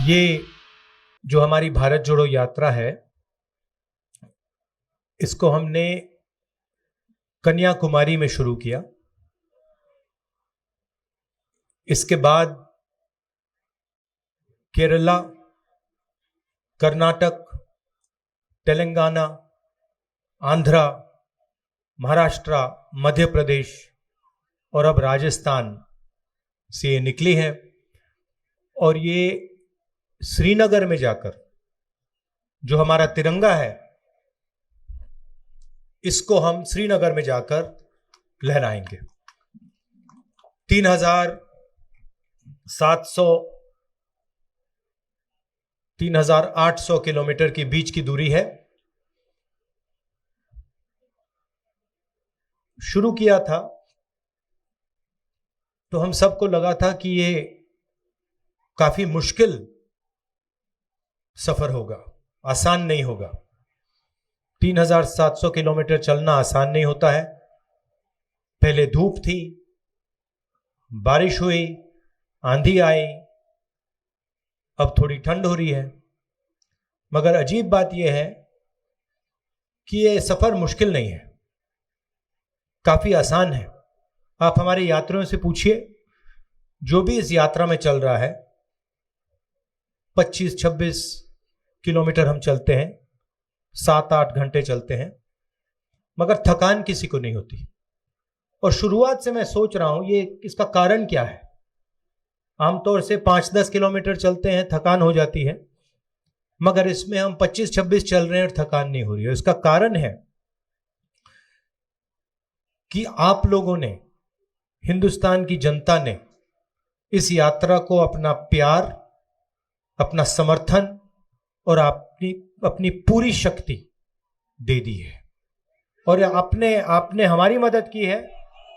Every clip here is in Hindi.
ये जो हमारी भारत जोड़ो यात्रा है, इसको हमने कन्याकुमारी में शुरू किया। इसके बाद केरला, कर्नाटक, तेलंगाना, आंध्रा, महाराष्ट्र, मध्य प्रदेश और अब राजस्थान से ये निकली है। और ये श्रीनगर में जाकर जो हमारा तिरंगा है, इसको हम श्रीनगर में जाकर लहराएंगे। 3,800 किलोमीटर के बीच की दूरी है। शुरू किया था तो हम सबको लगा था कि ये काफी मुश्किल सफर होगा, आसान नहीं होगा। 3,700 किलोमीटर चलना आसान नहीं होता है। पहले धूप थी, बारिश हुई, आंधी आई, अब थोड़ी ठंड हो रही है। मगर अजीब बात यह है कि यह सफर मुश्किल नहीं है, काफी आसान है। आप हमारे यात्रियों से पूछिए, जो भी इस यात्रा में चल रहा है, 25-26 किलोमीटर हम चलते हैं, 7-8 घंटे चलते हैं, मगर थकान किसी को नहीं होती। और शुरुआत से मैं सोच रहा हूं ये इसका कारण क्या है। आमतौर से 5-10 किलोमीटर चलते हैं, थकान हो जाती है, मगर इसमें हम 25-26 चल रहे हैं और थकान नहीं हो रही है। इसका कारण है कि आप लोगों ने, हिंदुस्तान की जनता ने इस यात्रा को अपना प्यार, अपना समर्थन और अपनी पूरी शक्ति दे दी है। और आपने हमारी मदद की है,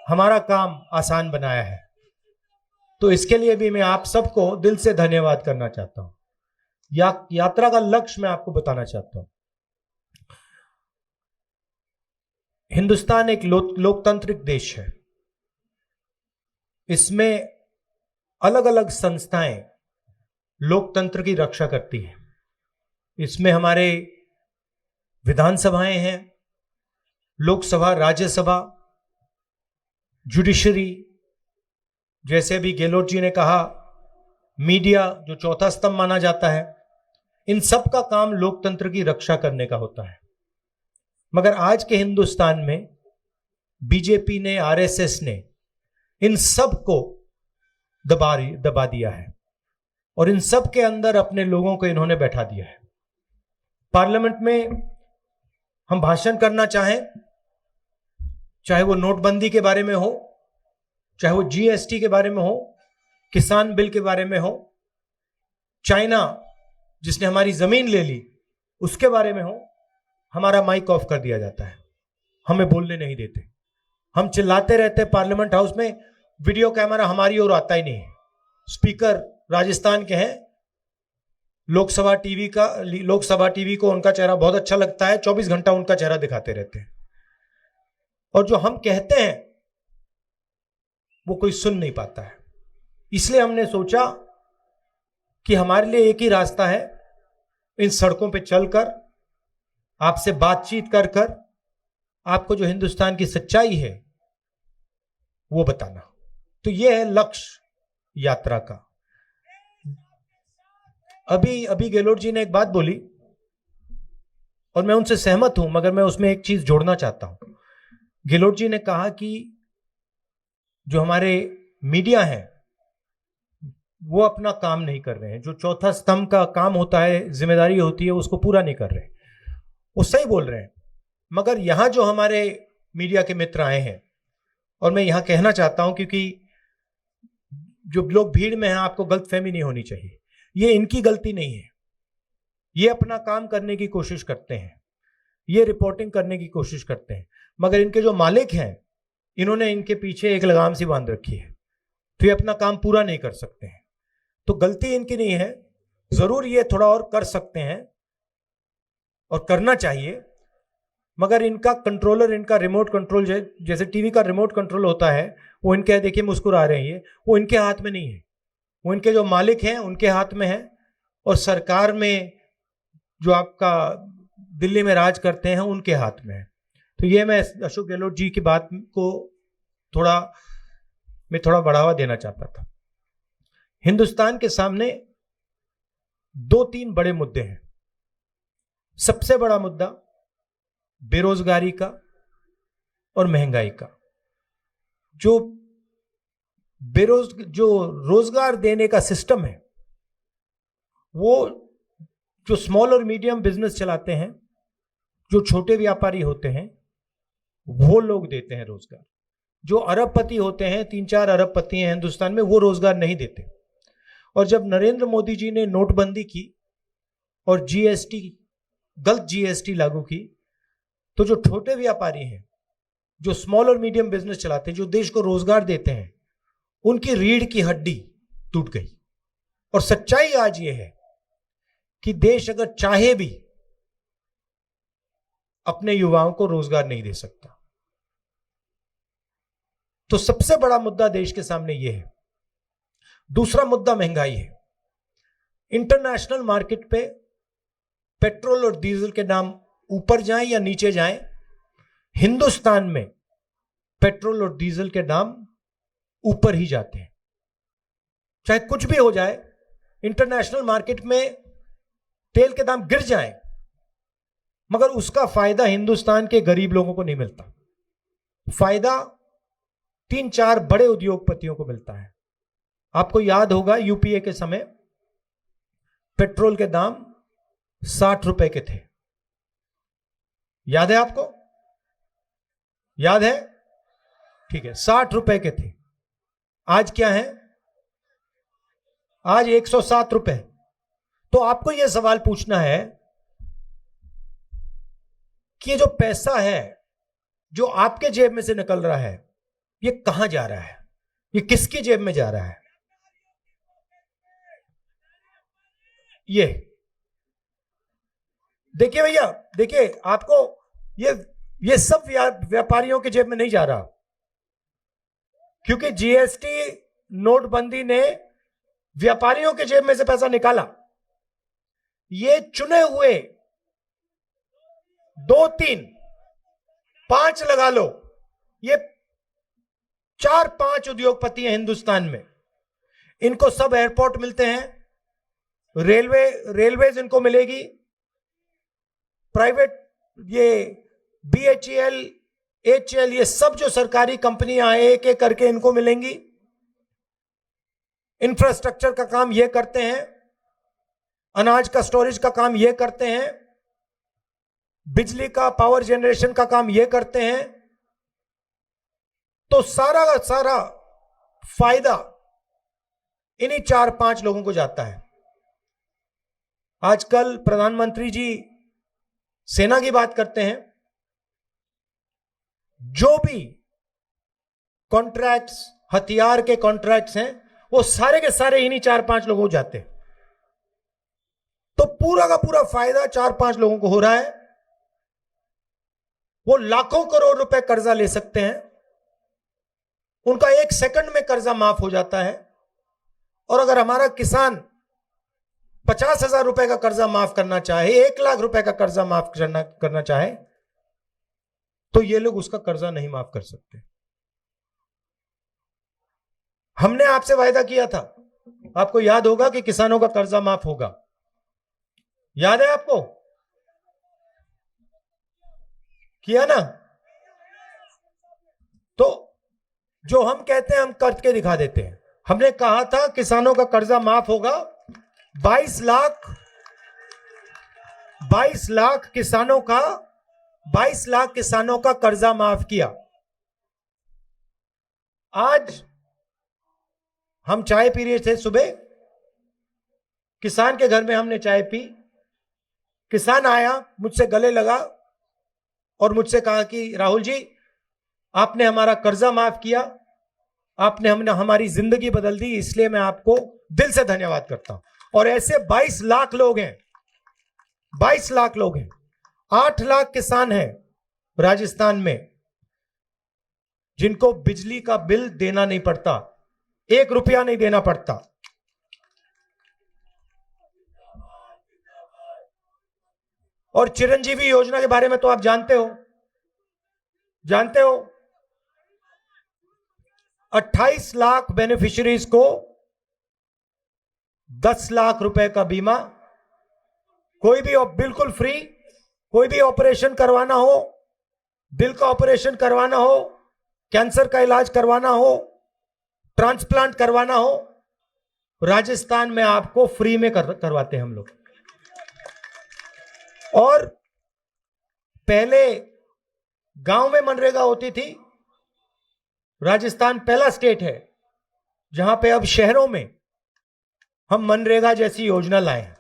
हमारा काम आसान बनाया है। तो इसके लिए भी मैं आप सबको दिल से धन्यवाद करना चाहता हूं। यात्रा का लक्ष्य मैं आपको बताना चाहता हूं। हिंदुस्तान एक लोकतांत्रिक देश है। इसमें अलग अलग संस्थाएं लोकतंत्र की रक्षा करती हैं। इसमें हमारे विधानसभाएं हैं, लोकसभा, राज्यसभा, जुडिशरी, जैसे अभी गहलोत जी ने कहा, मीडिया जो चौथा स्तंभ माना जाता है। इन सब का काम लोकतंत्र की रक्षा करने का होता है। मगर आज के हिंदुस्तान में बीजेपी ने, आरएसएस ने इन सब को दबा दिया है और इन सब के अंदर अपने लोगों को इन्होंने बैठा दिया है। पार्लियामेंट में हम भाषण करना चाहें, चाहे वो नोटबंदी के बारे में हो, चाहे वो जीएसटी के बारे में हो, किसान बिल के बारे में हो, चाइना जिसने हमारी जमीन ले ली उसके बारे में हो, हमारा माइक ऑफ कर दिया जाता है, हमें बोलने नहीं देते। हम चिल्लाते रहते हैं पार्लियामेंट हाउस में, वीडियो कैमरा हमारी ओर आता ही नहीं है। स्पीकर राजस्थान के हैं, लोकसभा टीवी को उनका चेहरा बहुत अच्छा लगता है, 24 घंटा उनका चेहरा दिखाते रहते हैं। और जो हम कहते हैं वो कोई सुन नहीं पाता है। इसलिए हमने सोचा कि हमारे लिए एक ही रास्ता है, इन सड़कों पे चलकर, आपसे बातचीत कर कर आपको जो हिंदुस्तान की सच्चाई है वो बताना। तो यह है लक्ष्य यात्रा का। अभी गहलोत जी ने एक बात बोली और मैं उनसे सहमत हूं, मगर मैं उसमें एक चीज जोड़ना चाहता हूं। गहलोत जी ने कहा कि जो हमारे मीडिया है वो अपना काम नहीं कर रहे हैं, जो चौथा स्तंभ का काम होता है, जिम्मेदारी होती है, उसको पूरा नहीं कर रहे। वो सही बोल रहे हैं। मगर यहां जो हमारे मीडिया के मित्र आए हैं, और मैं यहां कहना चाहता हूं, क्योंकि जो लोग भीड़ में हैं, आपको गलतफहमी नहीं होनी चाहिए, ये इनकी गलती नहीं है। ये अपना काम करने की कोशिश करते हैं, ये रिपोर्टिंग करने की कोशिश करते हैं, मगर इनके जो मालिक हैं, इन्होंने इनके पीछे एक लगाम सी बांध रखी है, तो ये अपना काम पूरा नहीं कर सकते हैं। तो गलती इनकी नहीं है, जरूर ये थोड़ा और कर सकते हैं और करना चाहिए, मगर इनका कंट्रोलर, इनका रिमोट कंट्रोल, जैसे टीवी का रिमोट कंट्रोल होता है, वो इनके, देखिए मुस्कुरा रहे हैं, ये वो इनके हाथ में नहीं है, वो इनके जो मालिक हैं उनके हाथ में है। और सरकार में जो आपका दिल्ली में राज करते हैं उनके हाथ में है। तो ये मैं अशोक गहलोत जी की बात को थोड़ा बढ़ावा देना चाहता था। हिंदुस्तान के सामने 2-3 बड़े मुद्दे हैं। सबसे बड़ा मुद्दा बेरोजगारी का और महंगाई का। जो रोजगार देने का सिस्टम है, वो जो स्मॉल और मीडियम बिजनेस चलाते हैं, जो छोटे व्यापारी होते हैं, वो लोग देते हैं रोजगार। जो अरबपति होते हैं, 3-4 अरबपति हैं हिंदुस्तान में, वो रोजगार नहीं देते। और जब नरेंद्र मोदी जी ने नोटबंदी की और गलत जीएसटी लागू की, तो जो छोटे व्यापारी हैं, जो स्मॉल और मीडियम बिजनेस चलाते हैं, जो देश को रोजगार देते हैं, उनकी रीढ़ की हड्डी टूट गई। और सच्चाई आज यह है कि देश अगर चाहे भी अपने युवाओं को रोजगार नहीं दे सकता। तो सबसे बड़ा मुद्दा देश के सामने यह है। दूसरा मुद्दा महंगाई है। इंटरनेशनल मार्केट पे पेट्रोल और डीजल के दाम ऊपर जाएं या नीचे जाएं, हिंदुस्तान में पेट्रोल और डीजल के दाम ऊपर ही जाते हैं। चाहे कुछ भी हो जाए, इंटरनेशनल मार्केट में तेल के दाम गिर जाएं, मगर उसका फायदा हिंदुस्तान के गरीब लोगों को नहीं मिलता। फायदा 3-4 बड़े उद्योगपतियों को मिलता है। आपको याद होगा यूपीए के समय पेट्रोल के दाम 60 रुपए के थे। याद है आपको? याद है? ठीक है, 60 रुपए के थे। आज क्या है? आज 107 रुपए। तो आपको यह सवाल पूछना है कि ये जो पैसा है जो आपके जेब में से निकल रहा है, ये कहां जा रहा है? ये किसकी जेब में जा रहा है? ये देखिए भैया, देखिए, आपको ये सब व्यापारियों के जेब में नहीं जा रहा, क्योंकि जीएसटी नोटबंदी ने व्यापारियों के जेब में से पैसा निकाला। ये चुने हुए 2-3, 5 लगा लो, ये 4-5 उद्योगपति हैं हिंदुस्तान में। इनको सब एयरपोर्ट मिलते हैं, रेलवेज इनको मिलेगी, प्राइवेट ये बीएचईएल, एचएल, ये सब जो सरकारी कंपनियां हैं एक एक करके इनको मिलेंगी। इंफ्रास्ट्रक्चर का काम ये करते हैं, अनाज का स्टोरेज का काम ये करते हैं, बिजली का पावर जनरेशन का काम ये करते हैं। तो सारा का सारा फायदा इन्हीं 4-5 लोगों को जाता है। आजकल प्रधानमंत्री जी सेना की बात करते हैं। जो भी कॉन्ट्रैक्ट्स, हथियार के कॉन्ट्रैक्ट्स हैं, वो सारे के सारे इन्हीं 4-5 लोगों को जाते हैं। तो पूरा का पूरा फायदा 4-5 लोगों को हो रहा है। वो लाखों करोड़ रुपए कर्जा ले सकते हैं, उनका 1 सेकंड में कर्जा माफ हो जाता है। और अगर हमारा किसान 50,000 रुपए का कर्जा माफ करना चाहे, 1 लाख रुपए का कर्जा माफ करना चाहे, तो ये लोग उसका कर्जा नहीं माफ कर सकते। हमने आपसे वायदा किया था, आपको याद होगा, कि किसानों का कर्जा माफ होगा। याद है आपको? किया ना? तो जो हम कहते हैं हम करके दिखा देते हैं। हमने कहा था किसानों का कर्जा माफ होगा। 22 लाख किसानों का कर्जा माफ किया। आज हम चाय पी रहे थे सुबह, किसान के घर में हमने चाय पी। किसान आया, मुझसे गले लगा और मुझसे कहा कि राहुल जी, आपने हमारा कर्जा माफ किया, आपने हमारी जिंदगी बदल दी, इसलिए मैं आपको दिल से धन्यवाद करता हूं। और ऐसे 22 लाख लोग हैं, 22 लाख लोग हैं। 8 लाख किसान हैं राजस्थान में, जिनको बिजली का बिल देना नहीं पड़ता, 1 रुपया नहीं देना पड़ता। और चिरंजीवी योजना के बारे में तो आप जानते हो 28 लाख बेनिफिशियरीज को 10 लाख रुपए का बीमा, कोई भी बिल्कुल फ्री, कोई भी ऑपरेशन करवाना हो, दिल का ऑपरेशन करवाना हो, कैंसर का इलाज करवाना हो, ट्रांसप्लांट करवाना हो, राजस्थान में आपको फ्री में करवाते हैं हम लोग। और पहले गांव में मनरेगा होती थी, राजस्थान पहला स्टेट है जहां पे अब शहरों में हम मनरेगा जैसी योजना लाए हैं।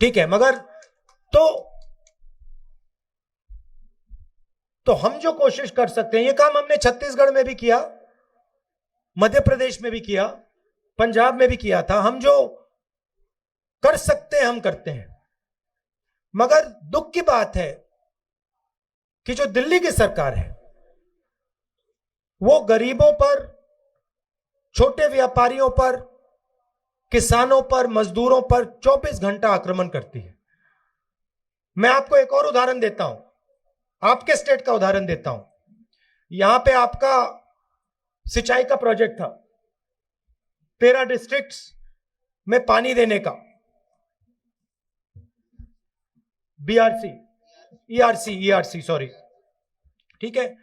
ठीक है, मगर तो हम जो कोशिश कर सकते हैं, ये काम हमने छत्तीसगढ़ में भी किया, मध्य प्रदेश में भी किया, पंजाब में भी किया था। हम जो कर सकते हैं हम करते हैं। मगर दुख की बात है कि जो दिल्ली की सरकार है वो गरीबों पर, छोटे व्यापारियों पर, किसानों पर, मजदूरों पर 24 घंटा आक्रमण करती है। मैं आपको एक और उदाहरण देता हूं, आपके स्टेट का उदाहरण देता हूं। यहां पे आपका सिंचाई का प्रोजेक्ट था, 13 डिस्ट्रिक्ट्स में पानी देने का, ईआरसी सॉरी, ठीक है,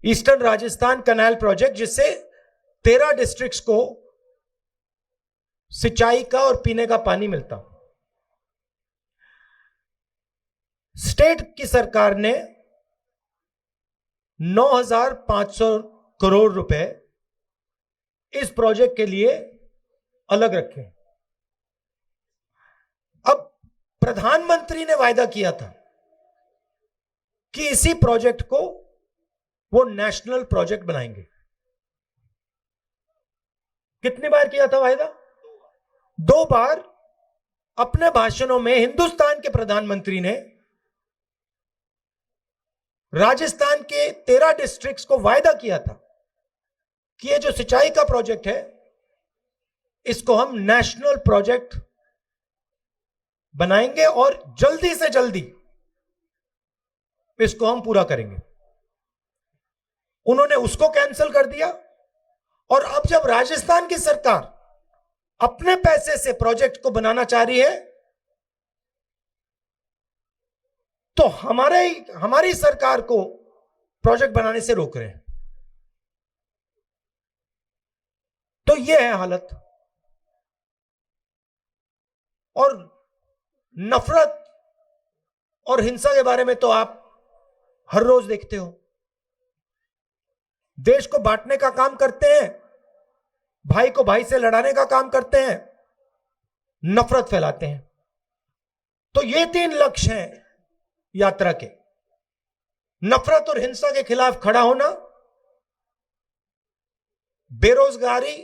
ईस्टर्न राजस्थान कैनाल प्रोजेक्ट, जिससे 13 डिस्ट्रिक्ट्स को सिंचाई का और पीने का पानी मिलता। स्टेट की सरकार ने 9,500 करोड़ रुपए इस प्रोजेक्ट के लिए अलग रखे। अब प्रधानमंत्री ने वायदा किया था कि इसी प्रोजेक्ट को वो नेशनल प्रोजेक्ट बनाएंगे। कितनी बार किया था वायदा? 2 बार। अपने भाषणों में हिंदुस्तान के प्रधानमंत्री ने राजस्थान के 13 डिस्ट्रिक्ट्स को वायदा किया था कि ये जो सिंचाई का प्रोजेक्ट है इसको हम नेशनल प्रोजेक्ट बनाएंगे और जल्दी से जल्दी इसको हम पूरा करेंगे। उन्होंने उसको कैंसिल कर दिया और अब जब राजस्थान की सरकार अपने पैसे से प्रोजेक्ट को बनाना चाह रही है तो हमारी सरकार को प्रोजेक्ट बनाने से रोक रहे हैं। तो यह है हालत। और नफरत और हिंसा के बारे में तो आप हर रोज देखते हो। देश को बांटने का काम करते हैं, भाई को भाई से लड़ाने का काम करते हैं, नफरत फैलाते हैं। तो ये 3 लक्ष्य हैं यात्रा के: नफरत और हिंसा के खिलाफ खड़ा होना, बेरोजगारी,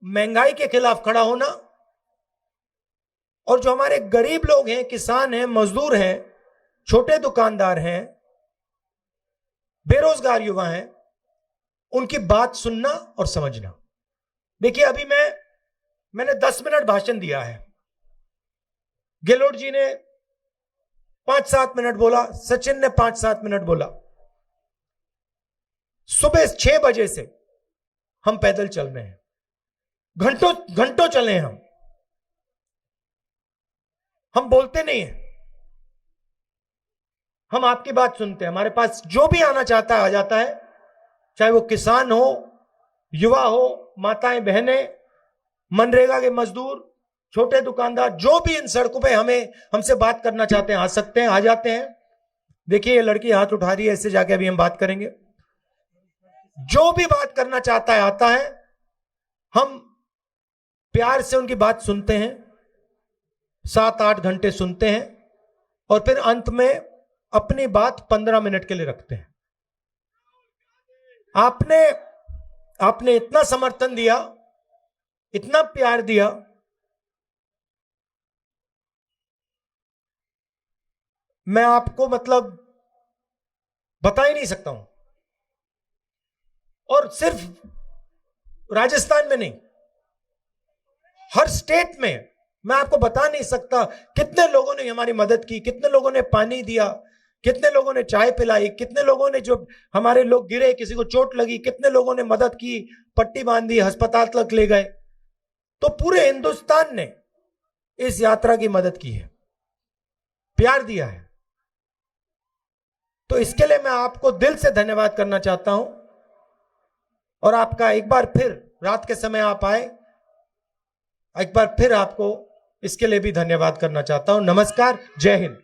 महंगाई के खिलाफ खड़ा होना, और जो हमारे गरीब लोग हैं, किसान हैं, मजदूर हैं, छोटे दुकानदार हैं, बेरोजगार युवा हैं, उनकी बात सुनना और समझना। देखिए, अभी मैंने 10 मिनट भाषण दिया है, गहलोत जी ने 5-7 मिनट बोला, सचिन ने 5-7 मिनट बोला। सुबह 6 बजे से हम पैदल चल रहे हैं, घंटों चले हैं हम बोलते नहीं हैं, हम आपकी बात सुनते हैं। हमारे पास जो भी आना चाहता है आ जाता है, चाहे वो किसान हो, युवा हो, माताएं बहनें, मनरेगा के मजदूर, छोटे दुकानदार, जो भी इन सड़कों पे हमसे बात करना चाहते हैं आ सकते हैं, आ जाते हैं। देखिए, ये लड़की हाथ उठा रही है, इससे जाके अभी हम बात करेंगे। जो भी बात करना चाहता है आता है, हम प्यार से उनकी बात सुनते हैं, 7-8 घंटे सुनते हैं और फिर अंत में अपनी बात 15 मिनट के लिए रखते हैं। आपने इतना समर्थन दिया, इतना प्यार दिया, मैं आपको मतलब बता ही नहीं सकता हूं। और सिर्फ राजस्थान में नहीं, हर स्टेट में मैं आपको बता नहीं सकता कितने लोगों ने हमारी मदद की, कितने लोगों ने पानी दिया, कितने लोगों ने चाय पिलाई, कितने लोगों ने, जो हमारे लोग गिरे, किसी को चोट लगी, कितने लोगों ने मदद की, पट्टी बांधी, अस्पताल तक ले गए। तो पूरे हिंदुस्तान ने इस यात्रा की मदद की है, प्यार दिया है। तो इसके लिए मैं आपको दिल से धन्यवाद करना चाहता हूं, और आपका एक बार फिर, रात के समय आप आए, एक बार फिर आपको इसके लिए भी धन्यवाद करना चाहता हूं। नमस्कार, जय हिंद।